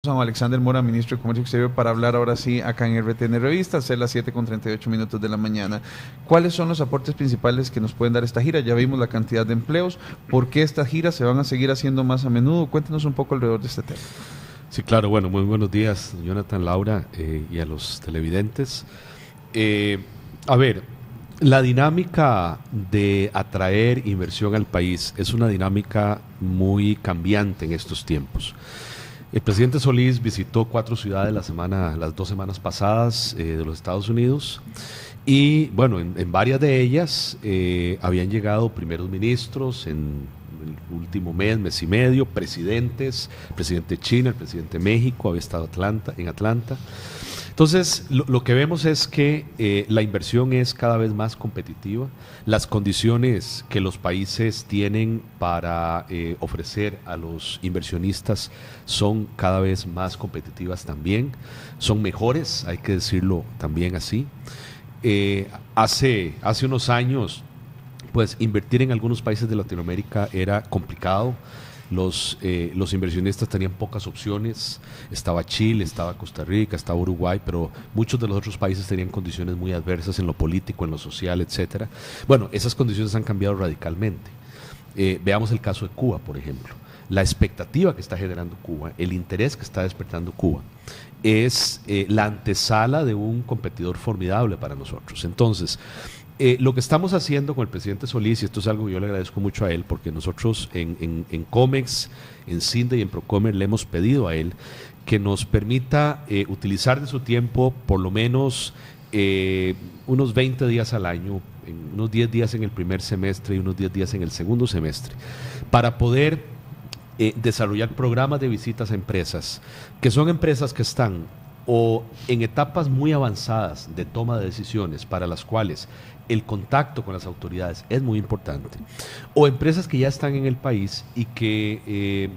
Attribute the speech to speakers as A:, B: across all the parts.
A: A Alexander Mora, ministro de Comercio Exterior, para hablar ahora sí acá en RTN Revista, ser las 7:38 de la mañana. ¿Cuáles son los aportes principales que nos pueden dar esta gira? Ya vimos la cantidad de empleos. ¿Por qué estas giras se van a seguir haciendo más a menudo? Cuéntenos un poco alrededor de este tema.
B: Sí, claro, bueno, muy buenos días, Jonathan, Laura, y a los televidentes. A ver, la dinámica de atraer inversión al país es una dinámica muy cambiante en estos tiempos. El presidente Solís visitó 4 ciudades las 2 semanas pasadas de los Estados Unidos y bueno, en varias de ellas habían llegado primeros ministros en el último mes y medio, presidentes, el presidente de China, el presidente de México, había estado en Atlanta. Entonces, lo que vemos es que la inversión es cada vez más competitiva. Las condiciones que los países tienen para ofrecer a los inversionistas son cada vez más competitivas también. Son mejores, hay que decirlo también así. Hace unos años, pues invertir en algunos países de Latinoamérica era complicado. Los inversionistas tenían pocas opciones, estaba Chile, estaba Costa Rica, estaba Uruguay, pero muchos de los otros países tenían condiciones muy adversas en lo político, en lo social, etcétera. Bueno, esas condiciones han cambiado radicalmente. Veamos el caso de Cuba, por ejemplo. La expectativa que está generando Cuba, el interés que está despertando Cuba, es la antesala de un competidor formidable para nosotros. Entonces, lo que estamos haciendo con el presidente Solís, y esto es algo que yo le agradezco mucho a él, porque nosotros en COMEX, en CINDE y en Procomer le hemos pedido a él que nos permita utilizar de su tiempo por lo menos unos 20 días al año, unos 10 días en el primer semestre y unos 10 días en el segundo semestre, para poder desarrollar programas de visitas a empresas, que son empresas que están o en etapas muy avanzadas de toma de decisiones para las cuales el contacto con las autoridades es muy importante, o empresas que ya están en el país y que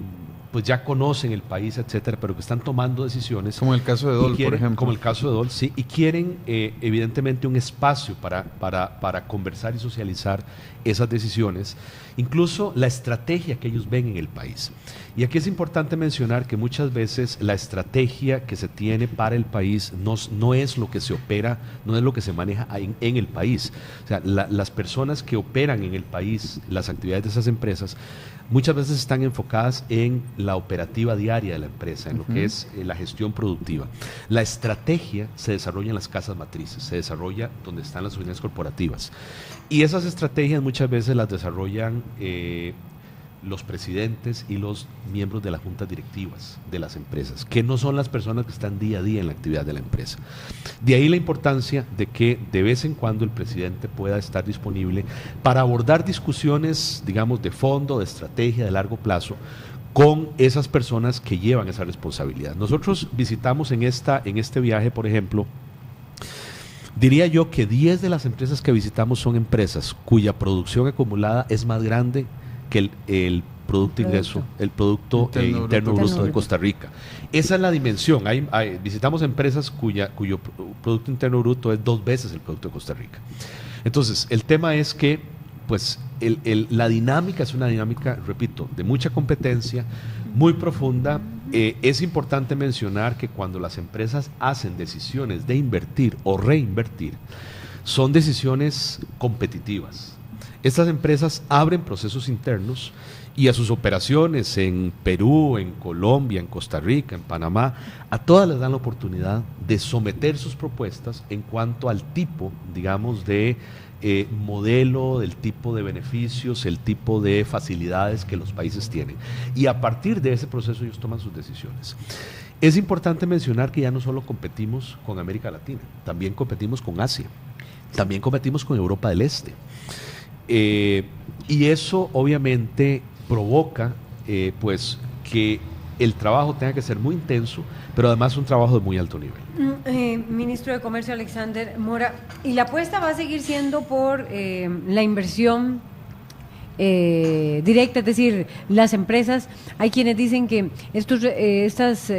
B: pues ya conocen el país, etcétera, pero que están tomando decisiones.
A: Como el caso de Dole, por ejemplo.
B: Como el caso de Dole, sí, y quieren evidentemente un espacio para conversar y socializar esas decisiones, incluso la estrategia que ellos ven en el país. Y aquí es importante mencionar que muchas veces la estrategia que se tiene para el país no es lo que se opera, no es lo que se maneja en el país. O sea, las personas que operan en el país, las actividades de esas empresas, muchas veces están enfocadas en la operativa diaria de la empresa, en lo que es la gestión productiva. La estrategia se desarrolla en las casas matrices, se desarrolla donde están las unidades corporativas. Y esas estrategias muchas veces las desarrollan los presidentes y los miembros de las juntas directivas de las empresas, que no son las personas que están día a día en la actividad de la empresa. De ahí la importancia de que de vez en cuando el presidente pueda estar disponible para abordar discusiones, digamos, de fondo, de estrategia, de largo plazo, con esas personas que llevan esa responsabilidad. Nosotros visitamos en este viaje, por ejemplo, diría yo que 10 de las empresas que visitamos son empresas cuya producción acumulada es más grande que el Producto Ingreso, el Producto Interno Bruto de Costa Rica. Esa es la dimensión. Visitamos empresas cuyo Producto Interno Bruto es 2 veces el Producto de Costa Rica. Entonces, el tema es que pues, la dinámica es una dinámica, repito, de mucha competencia, muy profunda. Es importante mencionar que cuando las empresas hacen decisiones de invertir o reinvertir, son decisiones competitivas. Estas empresas abren procesos internos y a sus operaciones en Perú, en Colombia, en Costa Rica, en Panamá, a todas les dan la oportunidad de someter sus propuestas en cuanto al tipo, digamos, de modelo, del tipo de beneficios, el tipo de facilidades que los países tienen. Y a partir de ese proceso ellos toman sus decisiones. Es importante mencionar que ya no solo competimos con América Latina, también competimos con Asia, también competimos con Europa del Este. Y eso obviamente provoca pues que el trabajo tenga que ser muy intenso, pero además un trabajo de muy alto nivel.
C: Ministro de Comercio Alexander Mora, ¿y la apuesta va a seguir siendo por la inversión directa? Es decir, las empresas, hay quienes dicen que estas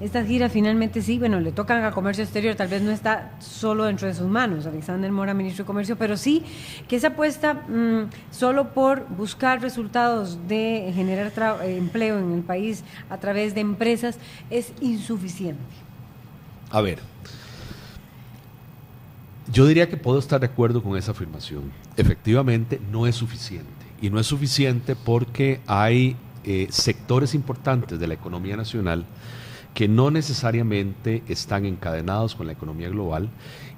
C: estas giras finalmente sí, bueno, le tocan a comercio exterior, tal vez no está solo dentro de sus manos, Alexander Mora, ministro de Comercio, pero sí que esa apuesta solo por buscar resultados de generar empleo en el país a través de empresas es insuficiente.
B: A ver, yo diría que puedo estar de acuerdo con esa afirmación. Efectivamente, no es suficiente. Y no es suficiente porque hay sectores importantes de la economía nacional que no necesariamente están encadenados con la economía global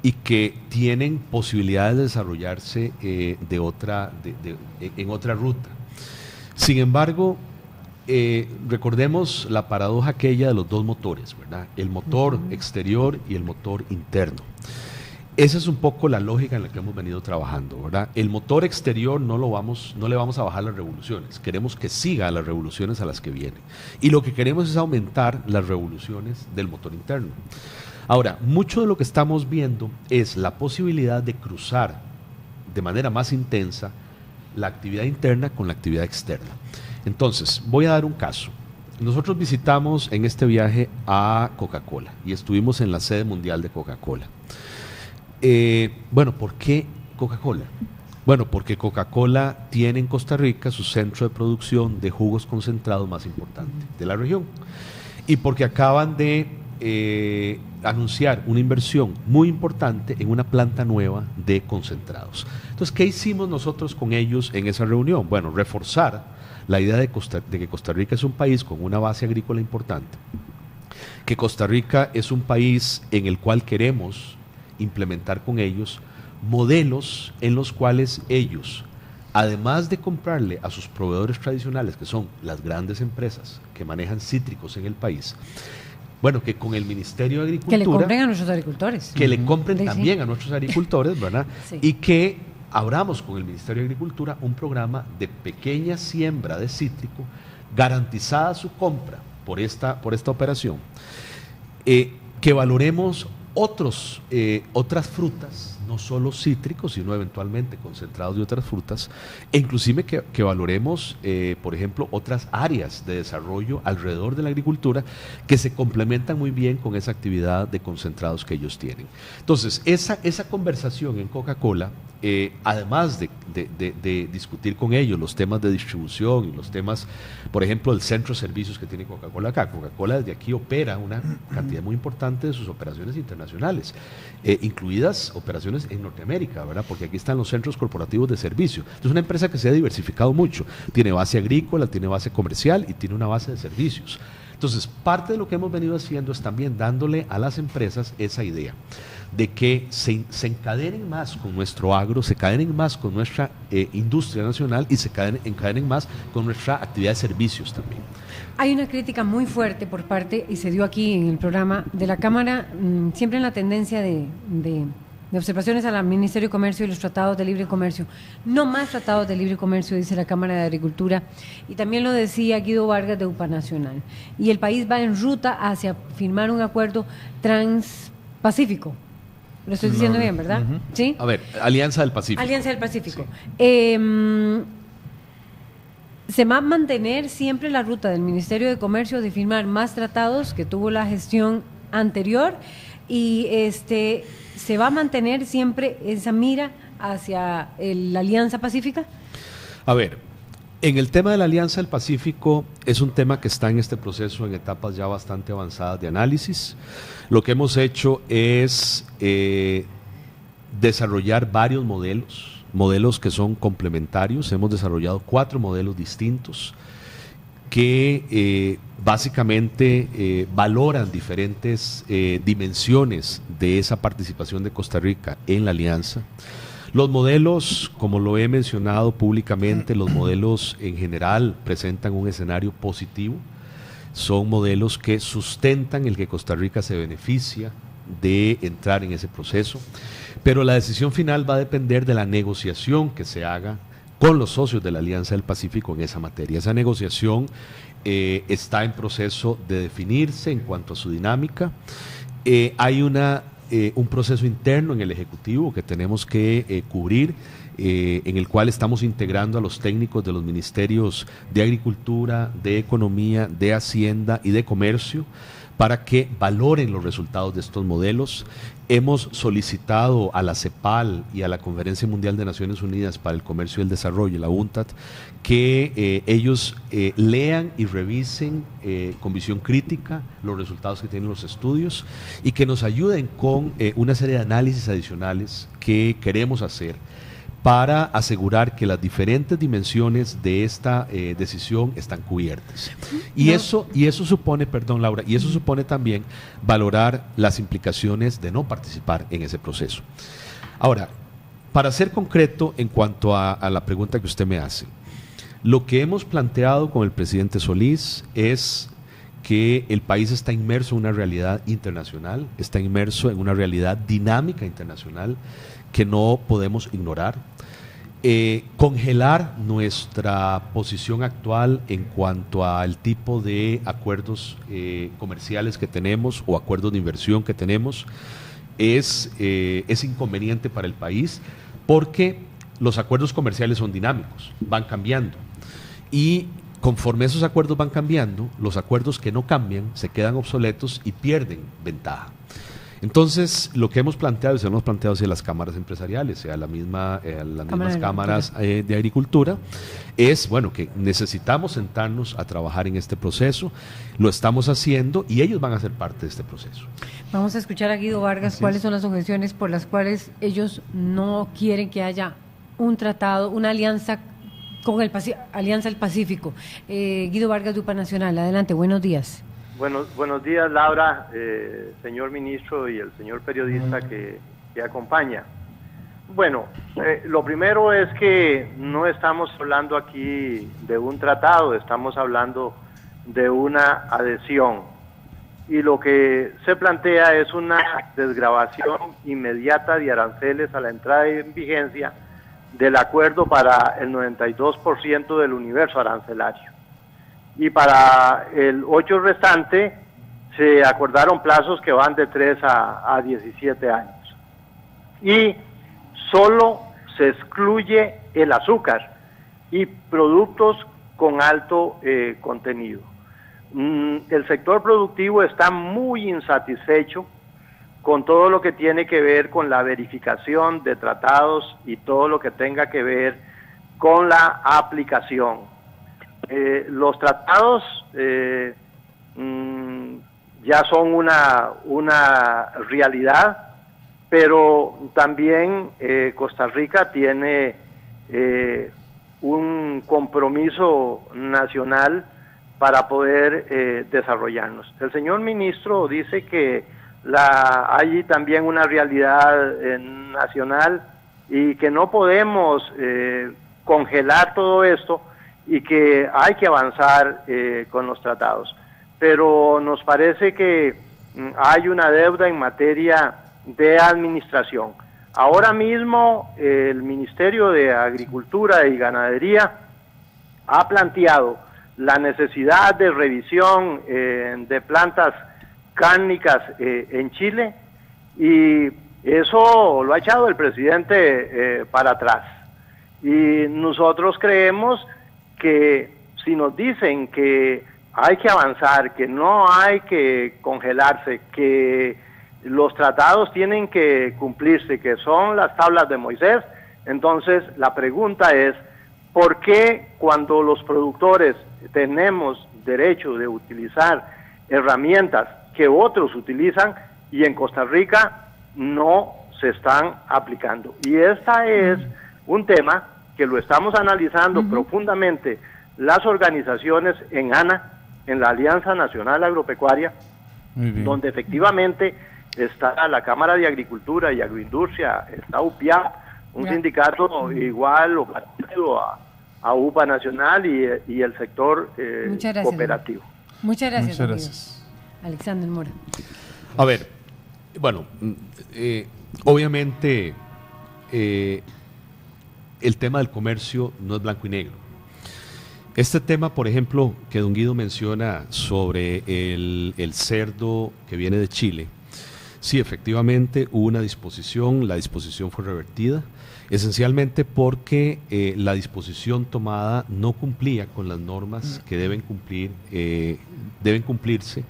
B: y que tienen posibilidades de desarrollarse en otra ruta. Sin embargo, recordemos la paradoja aquella de los dos motores, ¿verdad? El motor exterior y el motor interno. Esa es un poco la lógica en la que hemos venido trabajando, ¿verdad? El motor exterior no le vamos a bajar las revoluciones, queremos que siga las revoluciones a las que viene. Y lo que queremos es aumentar las revoluciones del motor interno. Ahora, mucho de lo que estamos viendo es la posibilidad de cruzar de manera más intensa la actividad interna con la actividad externa. Entonces, voy a dar un caso. Nosotros visitamos en este viaje a Coca-Cola y estuvimos en la sede mundial de Coca-Cola. Bueno, ¿por qué Coca-Cola? Bueno, porque Coca-Cola tiene en Costa Rica su centro de producción de jugos concentrados más importante de la región y porque acaban de anunciar una inversión muy importante en una planta nueva de concentrados. Entonces, ¿qué hicimos nosotros con ellos en esa reunión? Bueno, reforzar la idea de que Costa Rica es un país con una base agrícola importante, que Costa Rica es un país en el cual queremos implementar con ellos modelos en los cuales ellos, además de comprarle a sus proveedores tradicionales, que son las grandes empresas que manejan cítricos en el país, bueno, que con el Ministerio de Agricultura...
C: Que le compren a nuestros agricultores.
B: Que le compren también a nuestros agricultores, ¿verdad? Sí. Y que abramos con el Ministerio de Agricultura un programa de pequeña siembra de cítrico, garantizada su compra por esta operación, que valoremos otras frutas, no solo cítricos, sino eventualmente concentrados de otras frutas, e inclusive que valoremos, por ejemplo, otras áreas de desarrollo alrededor de la agricultura que se complementan muy bien con esa actividad de concentrados que ellos tienen. Entonces, esa conversación en Coca-Cola, además de discutir con ellos los temas de distribución y los temas, por ejemplo, del centro de servicios que tiene Coca-Cola acá. Coca-Cola desde aquí opera una cantidad muy importante de sus operaciones internacionales, incluidas operaciones en Norteamérica, ¿verdad? Porque aquí están los centros corporativos de servicio. Es una empresa que se ha diversificado mucho. Tiene base agrícola, tiene base comercial y tiene una base de servicios. Entonces, parte de lo que hemos venido haciendo es también dándole a las empresas esa idea de que se encadenen más con nuestro agro, se encadenen más con nuestra industria nacional y se encadenen más con nuestra actividad de servicios también.
C: Hay una crítica muy fuerte por parte, y se dio aquí en el programa, de la Cámara, siempre en la tendencia de observaciones al Ministerio de Comercio y los tratados de libre comercio. No más tratados de libre comercio, dice la Cámara de Agricultura, y también lo decía Guido Vargas de UPA Nacional. Y el país va en ruta hacia firmar un acuerdo transpacífico. Lo estoy diciendo bien, ¿verdad? ¿Sí?
B: A ver, Alianza del Pacífico.
C: Alianza del Pacífico.
B: Sí.
C: Se va a mantener siempre la ruta del Ministerio de Comercio de firmar más tratados que tuvo la gestión anterior y se va a mantener siempre esa mira hacia la Alianza Pacífica.
B: A ver, en el tema de la Alianza del Pacífico es un tema que está en este proceso en etapas ya bastante avanzadas de análisis. Lo que hemos hecho es desarrollar varios modelos que son complementarios. Hemos desarrollado 4 modelos distintos que básicamente valoran diferentes dimensiones de esa participación de Costa Rica en la alianza. Los modelos, como lo he mencionado públicamente, los modelos en general presentan un escenario positivo. Son modelos que sustentan el que Costa Rica se beneficia de entrar en ese proceso, pero la decisión final va a depender de la negociación que se haga con los socios de la Alianza del Pacífico en esa materia. Esa negociación está en proceso de definirse en cuanto a su dinámica. Hay un proceso interno en el Ejecutivo que tenemos que cubrir, en el cual estamos integrando a los técnicos de los ministerios de Agricultura, de Economía, de Hacienda y de Comercio, para que valoren los resultados de estos modelos. Hemos solicitado a la CEPAL y a la Conferencia Mundial de Naciones Unidas para el Comercio y el Desarrollo, la UNCTAD, que ellos lean y revisen con visión crítica los resultados que tienen los estudios y que nos ayuden con una serie de análisis adicionales que queremos hacer para asegurar que las diferentes dimensiones de esta decisión están cubiertas. Y eso supone, perdón Laura, y eso supone también valorar las implicaciones de no participar en ese proceso. Ahora, para ser concreto en cuanto a la pregunta que usted me hace, lo que hemos planteado con el presidente Solís es que el país está inmerso en una realidad internacional, está inmerso en una realidad dinámica internacional que no podemos ignorar. Congelar nuestra posición actual en cuanto al tipo de acuerdos comerciales que tenemos o acuerdos de inversión que tenemos es inconveniente para el país, porque los acuerdos comerciales son dinámicos, van cambiando, y conforme esos acuerdos van cambiando, los acuerdos que no cambian se quedan obsoletos y pierden ventaja. Entonces, lo que hemos planteado, y se lo hemos planteado hacia las cámaras empresariales, sea las mismas cámaras de agricultura, es, bueno, que necesitamos sentarnos a trabajar en este proceso, lo estamos haciendo y ellos van a ser parte de este proceso.
C: Vamos a escuchar a Guido Vargas cuáles son las objeciones por las cuales ellos no quieren que haya un tratado, una alianza con Alianza del Pacífico. Guido Vargas de UPA Nacional, adelante, buenos días.
D: Buenos días, Laura, señor ministro y el señor periodista que acompaña. Bueno, lo primero es que no estamos hablando aquí de un tratado, estamos hablando de una adhesión. Y lo que se plantea es una desgravación inmediata de aranceles a la entrada en vigencia del acuerdo para el 92% del universo arancelario. Y para el 8 restante se acordaron plazos que van de 3 a 17 años. Y solo se excluye el azúcar y productos con alto contenido. El sector productivo está muy insatisfecho con todo lo que tiene que ver con la verificación de tratados y todo lo que tenga que ver con la aplicación. Los tratados ya son una realidad, pero también Costa Rica tiene un compromiso nacional para poder desarrollarnos. El señor ministro dice que hay también una realidad nacional y que no podemos congelar todo esto y que hay que avanzar con los tratados. Pero nos parece que hay una deuda en materia de administración. Ahora mismo el Ministerio de Agricultura y Ganadería ha planteado la necesidad de revisión de plantas cárnicas en Chile, y eso lo ha echado el presidente para atrás. Y nosotros creemos que si nos dicen que hay que avanzar, que no hay que congelarse, que los tratados tienen que cumplirse, que son las tablas de Moisés, entonces la pregunta es, ¿por qué cuando los productores tenemos derecho de utilizar herramientas que otros utilizan y en Costa Rica no se están aplicando? Y este es un tema que lo estamos analizando profundamente las organizaciones en ANA, en la Alianza Nacional Agropecuaria, donde efectivamente está la Cámara de Agricultura y Agroindustria, está UPIAP, un sindicato igual o parecido a UPA Nacional y el sector cooperativo.
C: Muchas gracias. Alexander Mora.
B: A ver, bueno, obviamente el tema del comercio no es blanco y negro. Este tema, por ejemplo, que don Guido menciona sobre el cerdo que viene de Chile, sí, efectivamente hubo una disposición, la disposición fue revertida, esencialmente porque la disposición tomada no cumplía con las normas que deben cumplirse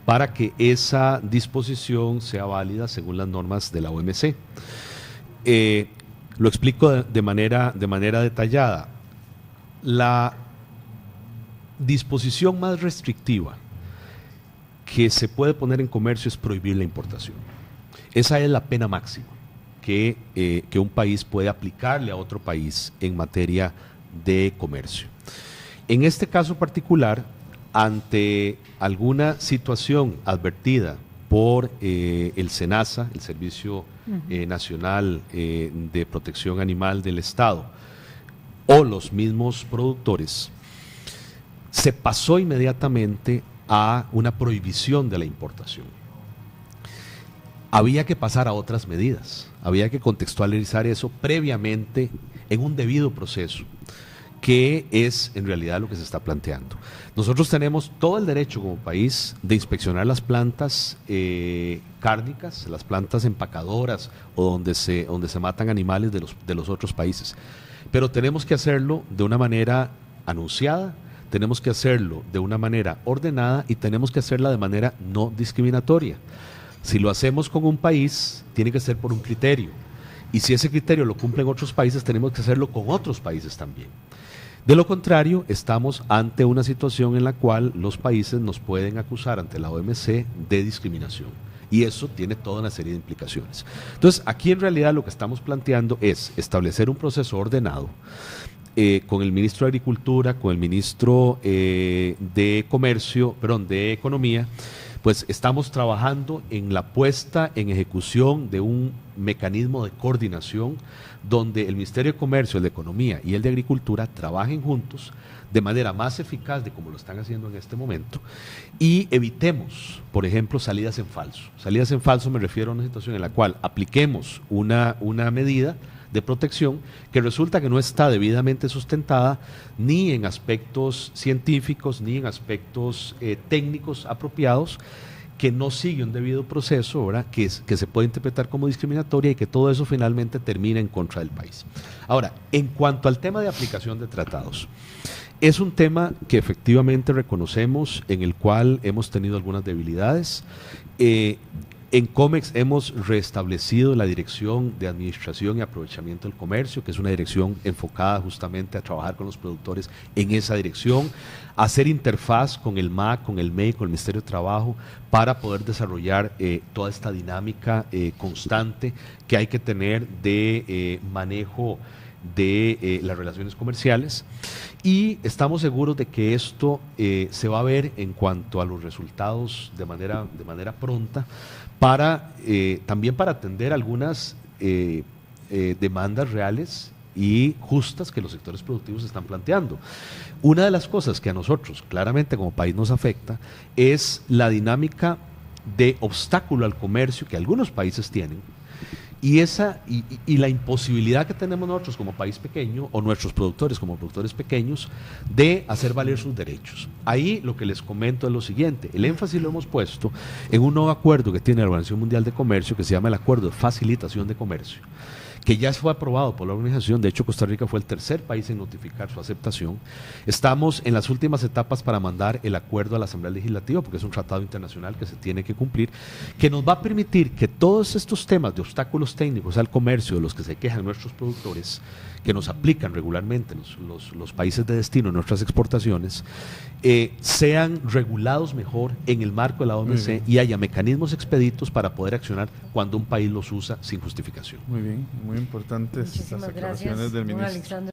B: para que esa disposición sea válida según las normas de la OMC. Lo explico de manera detallada. La disposición más restrictiva que se puede poner en comercio es prohibir la importación. Esa es la pena máxima que un país puede aplicarle a otro país en materia de comercio. En este caso particular, ante alguna situación advertida por el SENASA, el Servicio Nacional de Protección Animal del Estado, o los mismos productores, se pasó inmediatamente a una prohibición de la importación. Había que pasar a otras medidas, había que contextualizar eso previamente en un debido proceso, que es en realidad lo que se está planteando. Nosotros tenemos todo el derecho como país de inspeccionar las plantas cárnicas, las plantas empacadoras o donde se matan animales de los otros países, pero tenemos que hacerlo de una manera anunciada, tenemos que hacerlo de una manera ordenada y tenemos que hacerla de manera no discriminatoria. Si lo hacemos con un país, tiene que ser por un criterio, y si ese criterio lo cumplen otros países, tenemos que hacerlo con otros países también. De lo contrario, estamos ante una situación en la cual los países nos pueden acusar ante la OMC de discriminación, y eso tiene toda una serie de implicaciones. Entonces, aquí en realidad lo que estamos planteando es establecer un proceso ordenado con el ministro de Agricultura, con el ministro de Economía. Pues estamos trabajando en la puesta en ejecución de un mecanismo de coordinación donde el Ministerio de Comercio, el de Economía y el de Agricultura trabajen juntos de manera más eficaz de como lo están haciendo en este momento, y evitemos, por ejemplo, salidas en falso. Salidas en falso me refiero a una situación en la cual apliquemos una medida de protección que resulta que no está debidamente sustentada ni en aspectos científicos ni en aspectos técnicos apropiados, que no sigue un debido proceso, ¿verdad? Que se puede interpretar como discriminatoria y que todo eso finalmente termina en contra del país. Ahora, en cuanto al tema de aplicación de tratados, es un tema que efectivamente reconocemos, en el cual hemos tenido algunas debilidades. En COMEX hemos restablecido la Dirección de Administración y Aprovechamiento del Comercio, que es una dirección enfocada justamente a trabajar con los productores en esa dirección, a hacer interfaz con el MAC, con el MEI, con el Ministerio de Trabajo, para poder desarrollar toda esta dinámica constante que hay que tener de manejo de las relaciones comerciales, y estamos seguros de que esto se va a ver en cuanto a los resultados de manera pronta, también para atender algunas demandas reales y justas que los sectores productivos están planteando. Una de las cosas que a nosotros claramente como país nos afecta es la dinámica de obstáculo al comercio que algunos países tienen, y la imposibilidad que tenemos nosotros como país pequeño, o nuestros productores como productores pequeños, de hacer valer sus derechos. Ahí lo que les comento es lo siguiente: el énfasis lo hemos puesto en un nuevo acuerdo que tiene la Organización Mundial de Comercio, que se llama el Acuerdo de Facilitación de Comercio, que ya fue aprobado por la organización. De hecho, Costa Rica fue el tercer país en notificar su aceptación. Estamos en las últimas etapas para mandar el acuerdo a la Asamblea Legislativa, porque es un tratado internacional que se tiene que cumplir, que nos va a permitir que todos estos temas de obstáculos técnicos al comercio, de los que se quejan nuestros productores, que nos aplican regularmente los países de destino, nuestras exportaciones, sean regulados mejor en el marco de la OMC y haya mecanismos expeditos para poder accionar cuando un país los usa sin justificación.
A: Muy bien, muy importantes estas aclaraciones del ministro.
C: Alexandre.